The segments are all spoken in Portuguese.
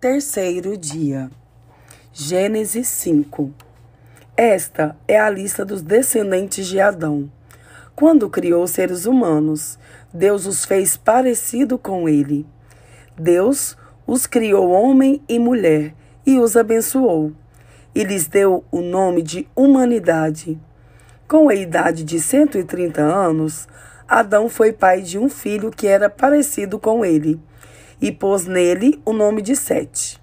Terceiro dia. Gênesis 5. Esta é a lista dos descendentes de Adão. Quando criou os seres humanos, Deus os fez parecido com ele. Deus os criou homem e mulher e os abençoou. E lhes deu o nome de humanidade. Com a idade de 130 anos, Adão foi pai de um filho que era parecido com ele, e pôs nele o nome de Sete.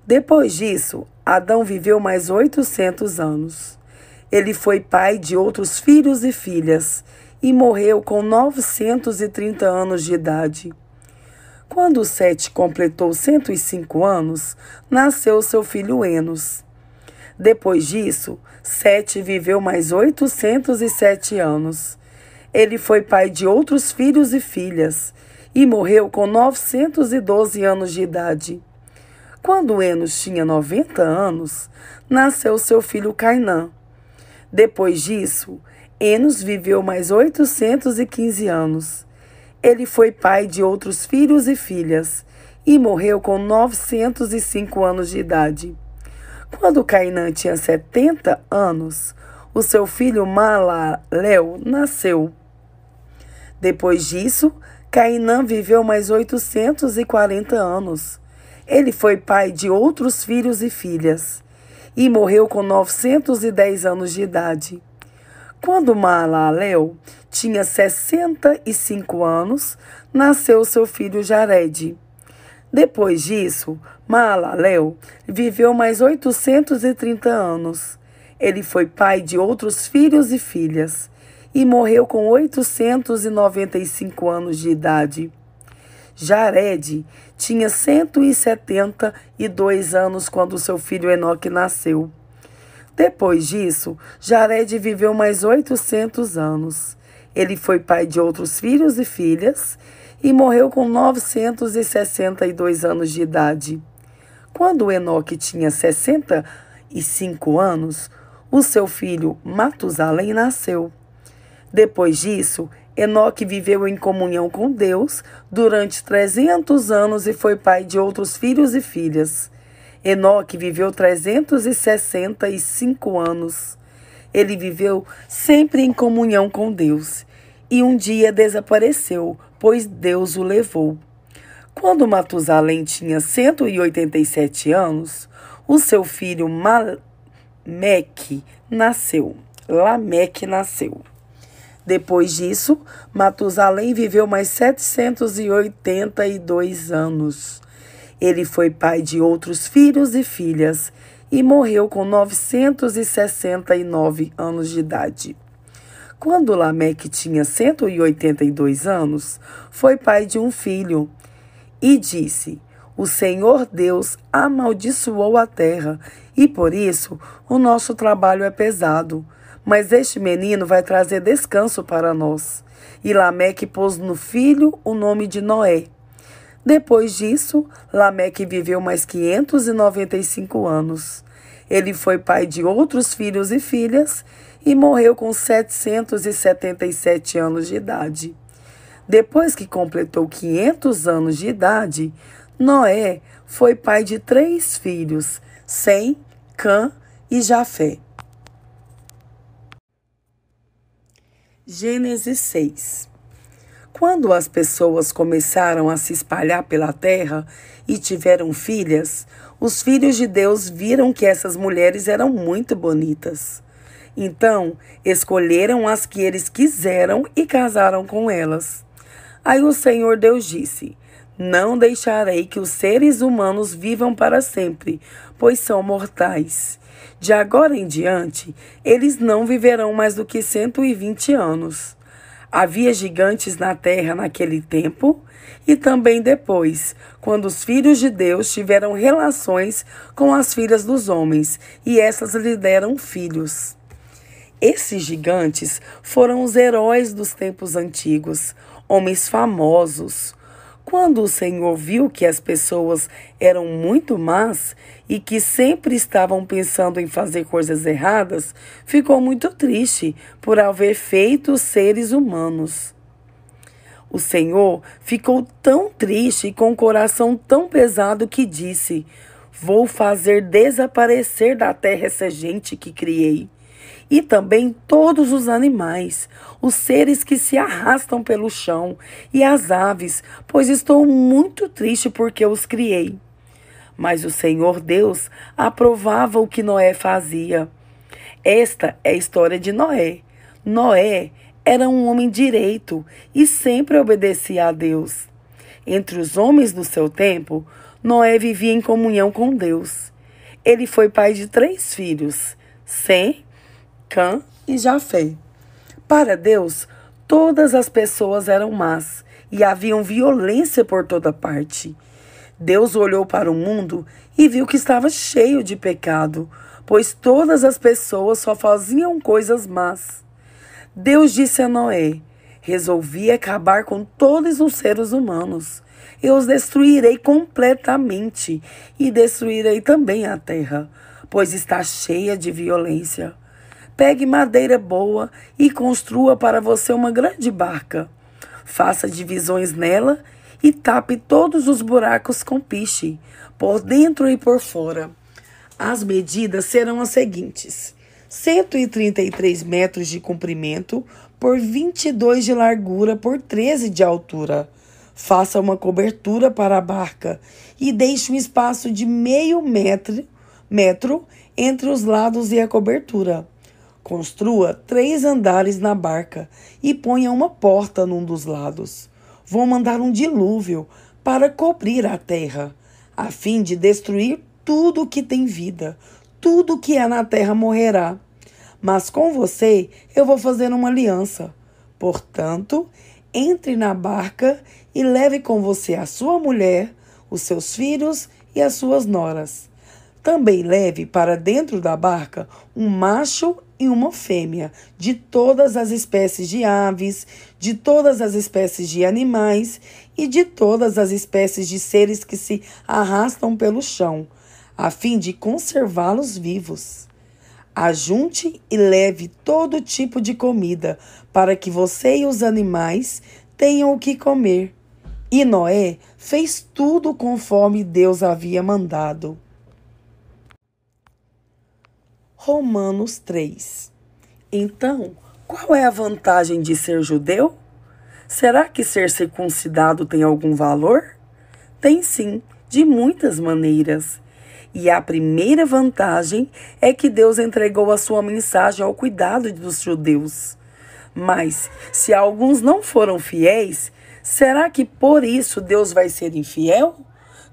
Depois disso, Adão viveu mais 800 anos. Ele foi pai de outros filhos e filhas, e morreu com 930 anos de idade. Quando Sete completou 105 anos, nasceu seu filho Enos. Depois disso, Sete viveu mais 807 anos. Ele foi pai de outros filhos e filhas, e morreu com 912 anos de idade. Quando Enos tinha 90 anos, nasceu seu filho Cainã. Depois disso, Enos viveu mais 815 anos. Ele foi pai de outros filhos e filhas, e morreu com 905 anos de idade. Quando Cainã tinha 70 anos, o seu filho Maalalel nasceu. Depois disso, Cainã viveu mais 840 anos. Ele foi pai de outros filhos e filhas, e morreu com 910 anos de idade. Quando Maalalel tinha 65 anos, nasceu seu filho Jared. Depois disso, Maalalel viveu mais 830 anos. Ele foi pai de outros filhos e filhas, e morreu com 895 anos de idade. Jared tinha 172 anos quando seu filho Enoque nasceu. Depois disso, Jared viveu mais 800 anos. Ele foi pai de outros filhos e filhas e morreu com 962 anos de idade. Quando Enoque tinha 65 anos, o seu filho Matusalém nasceu. Depois disso, Enoque viveu em comunhão com Deus durante 300 anos e foi pai de outros filhos e filhas. Enoque viveu 365 anos. Ele viveu sempre em comunhão com Deus e um dia desapareceu, pois Deus o levou. Quando Matusalém tinha 187 anos, o seu filho Lameque nasceu. Depois disso, Matusalém viveu mais 782 anos. Ele foi pai de outros filhos e filhas e morreu com 969 anos de idade. Quando Lameque tinha 182 anos, foi pai de um filho e disse: "O Senhor Deus amaldiçoou a terra e por isso o nosso trabalho é pesado. Mas este menino vai trazer descanso para nós." E Lameque pôs no filho o nome de Noé. Depois disso, Lameque viveu mais 595 anos. Ele foi pai de outros filhos e filhas e morreu com 777 anos de idade. Depois que completou 500 anos de idade, Noé foi pai de 3 filhos, Sem, Cã e Jafé. Gênesis 6. Quando as pessoas começaram a se espalhar pela terra e tiveram filhas, os filhos de Deus viram que essas mulheres eram muito bonitas. Então, escolheram as que eles quiseram e casaram com elas. Aí o Senhor Deus disse: "Não deixarei que os seres humanos vivam para sempre, pois são mortais. De agora em diante, eles não viverão mais do que 120 anos. Havia gigantes na terra naquele tempo e também depois, quando os filhos de Deus tiveram relações com as filhas dos homens, e essas lhe deram filhos. Esses gigantes foram os heróis dos tempos antigos, homens famosos. Quando o Senhor viu que as pessoas eram muito más e que sempre estavam pensando em fazer coisas erradas, ficou muito triste por haver feito os seres humanos. O Senhor ficou tão triste e com o coração tão pesado que disse: Vou fazer desaparecer da terra essa gente que criei. E também todos os animais, os seres que se arrastam pelo chão e as aves, pois estou muito triste porque os criei. Mas o Senhor Deus aprovava o que Noé fazia. Esta é a história de Noé. Noé era um homem direito e sempre obedecia a Deus. Entre os homens do seu tempo, Noé vivia em comunhão com Deus. Ele foi pai de 3 filhos, Sem, Cã e Jafé. Para Deus, todas as pessoas eram más e haviam violência por toda parte. Deus olhou para o mundo e viu que estava cheio de pecado, pois todas as pessoas só faziam coisas más. Deus disse a Noé: Resolvi acabar com todos os seres humanos. Eu os destruirei completamente e destruirei também a terra, pois está cheia de violência. Pegue madeira boa e construa para você uma grande barca. Faça divisões nela e tape todos os buracos com piche, por dentro e por fora. As medidas serão as seguintes: 133 metros de comprimento por 22 de largura por 13 de altura. Faça uma cobertura para a barca e deixe um espaço de meio metro entre os lados e a cobertura. Construa 3 andares na barca e ponha uma porta num dos lados. Vou mandar um dilúvio para cobrir a terra, a fim de destruir tudo que tem vida. Tudo que é na terra morrerá. Mas com você eu vou fazer uma aliança. Portanto, entre na barca e leve com você a sua mulher, os seus filhos e as suas noras. Também leve para dentro da barca um macho e uma fêmea, de todas as espécies de aves, de todas as espécies de animais e de todas as espécies de seres que se arrastam pelo chão, a fim de conservá-los vivos. Ajunte e leve todo tipo de comida, para que você e os animais tenham o que comer. E Noé fez tudo conforme Deus havia mandado. Romanos 3. Então, qual é a vantagem de ser judeu? Será que ser circuncidado tem algum valor? Tem sim, de muitas maneiras. E a primeira vantagem é que Deus entregou a sua mensagem ao cuidado dos judeus. Mas, se alguns não foram fiéis, será que por isso Deus vai ser infiel?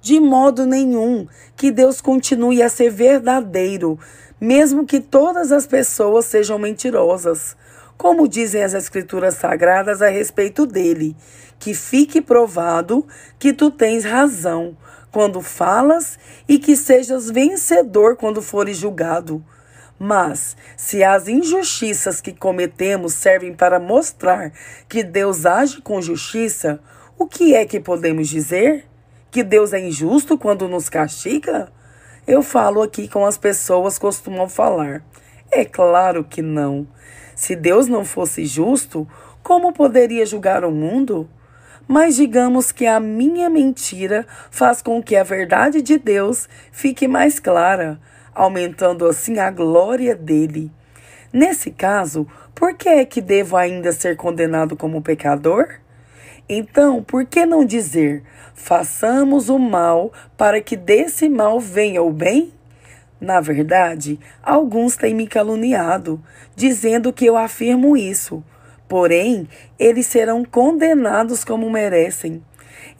De modo nenhum, que Deus continue a ser verdadeiro, mesmo que todas as pessoas sejam mentirosas. Como dizem as Escrituras Sagradas a respeito dele, que fique provado que tu tens razão quando falas e que sejas vencedor quando fores julgado. Mas, se as injustiças que cometemos servem para mostrar que Deus age com justiça, o que é que podemos dizer? Que Deus é injusto quando nos castiga? Eu falo aqui como as pessoas costumam falar. É claro que não. Se Deus não fosse justo, como poderia julgar o mundo? Mas digamos que a minha mentira faz com que a verdade de Deus fique mais clara, aumentando assim a glória dele. Nesse caso, por que é que devo ainda ser condenado como pecador? Então, por que não dizer, façamos o mal para que desse mal venha o bem? Na verdade, alguns têm me caluniado, dizendo que eu afirmo isso. Porém, eles serão condenados como merecem.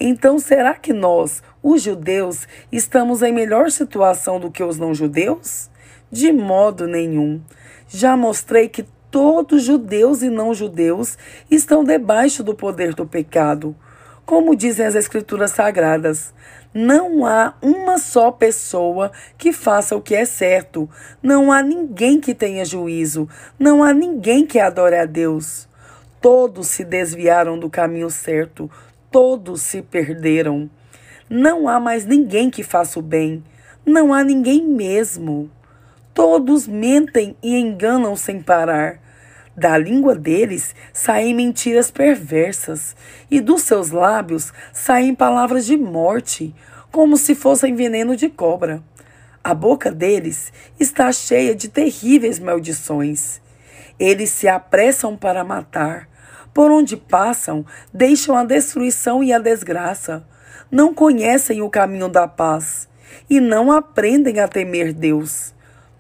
Então, será que nós, os judeus, estamos em melhor situação do que os não-judeus? De modo nenhum. Já mostrei que todos judeus e não-judeus estão debaixo do poder do pecado. Como dizem as Escrituras Sagradas, não há uma só pessoa que faça o que é certo. Não há ninguém que tenha juízo. Não há ninguém que adore a Deus. Todos se desviaram do caminho certo. Todos se perderam. Não há mais ninguém que faça o bem. Não há ninguém mesmo. Todos mentem e enganam sem parar. Da língua deles saem mentiras perversas, e dos seus lábios saem palavras de morte, como se fossem veneno de cobra. A boca deles está cheia de terríveis maldições. Eles se apressam para matar. Por onde passam, deixam a destruição e a desgraça. Não conhecem o caminho da paz e não aprendem a temer Deus.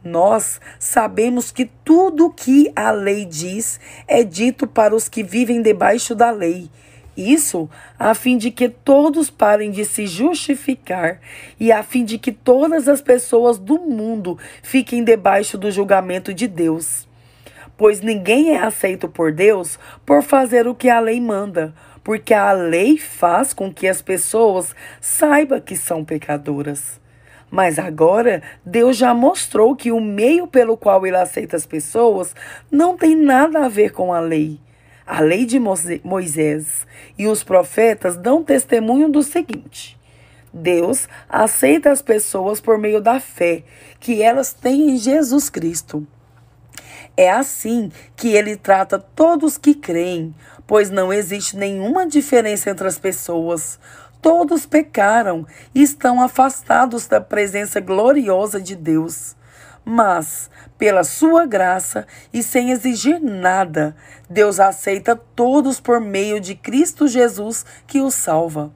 Nós sabemos que tudo o que a lei diz é dito para os que vivem debaixo da lei. Isso a fim de que todos parem de se justificar e a fim de que todas as pessoas do mundo fiquem debaixo do julgamento de Deus. Pois ninguém é aceito por Deus por fazer o que a lei manda, porque a lei faz com que as pessoas saibam que são pecadoras. Mas agora Deus já mostrou que o meio pelo qual ele aceita as pessoas não tem nada a ver com a lei. A lei de Moisés e os profetas dão testemunho do seguinte: Deus aceita as pessoas por meio da fé que elas têm em Jesus Cristo. É assim que ele trata todos que creem, pois não existe nenhuma diferença entre as pessoas. Todos pecaram e estão afastados da presença gloriosa de Deus. Mas, pela sua graça e sem exigir nada, Deus aceita todos por meio de Cristo Jesus que os salva.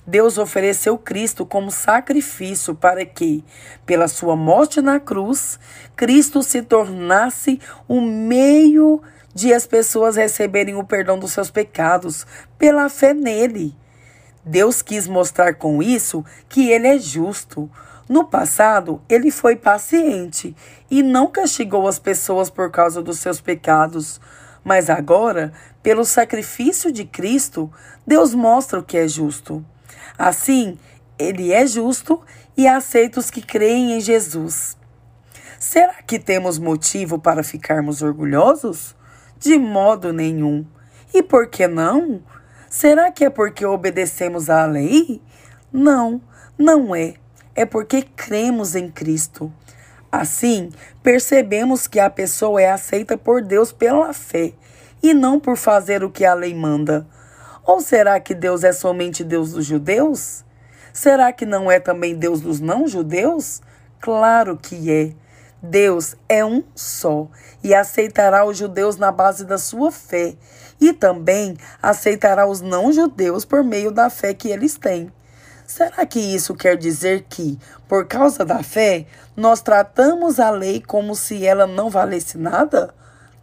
Deus ofereceu Cristo como sacrifício para que, pela sua morte na cruz, Cristo se tornasse o meio de as pessoas receberem o perdão dos seus pecados pela fé nele. Deus quis mostrar com isso que ele é justo. No passado, ele foi paciente e não castigou as pessoas por causa dos seus pecados. Mas agora, pelo sacrifício de Cristo, Deus mostra o que é justo. Assim, ele é justo e aceita os que creem em Jesus. Será que temos motivo para ficarmos orgulhosos? De modo nenhum. E por que não? Será que é porque obedecemos à lei? Não, não é. É porque cremos em Cristo. Assim, percebemos que a pessoa é aceita por Deus pela fé e não por fazer o que a lei manda. Ou será que Deus é somente Deus dos judeus? Será que não é também Deus dos não-judeus? Claro que é. Deus é um só e aceitará os judeus na base da sua fé e também aceitará os não-judeus por meio da fé que eles têm. Será que isso quer dizer que, por causa da fé, nós tratamos a lei como se ela não valesse nada?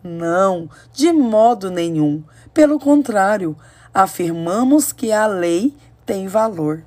Não, de modo nenhum. Pelo contrário, afirmamos que a lei tem valor.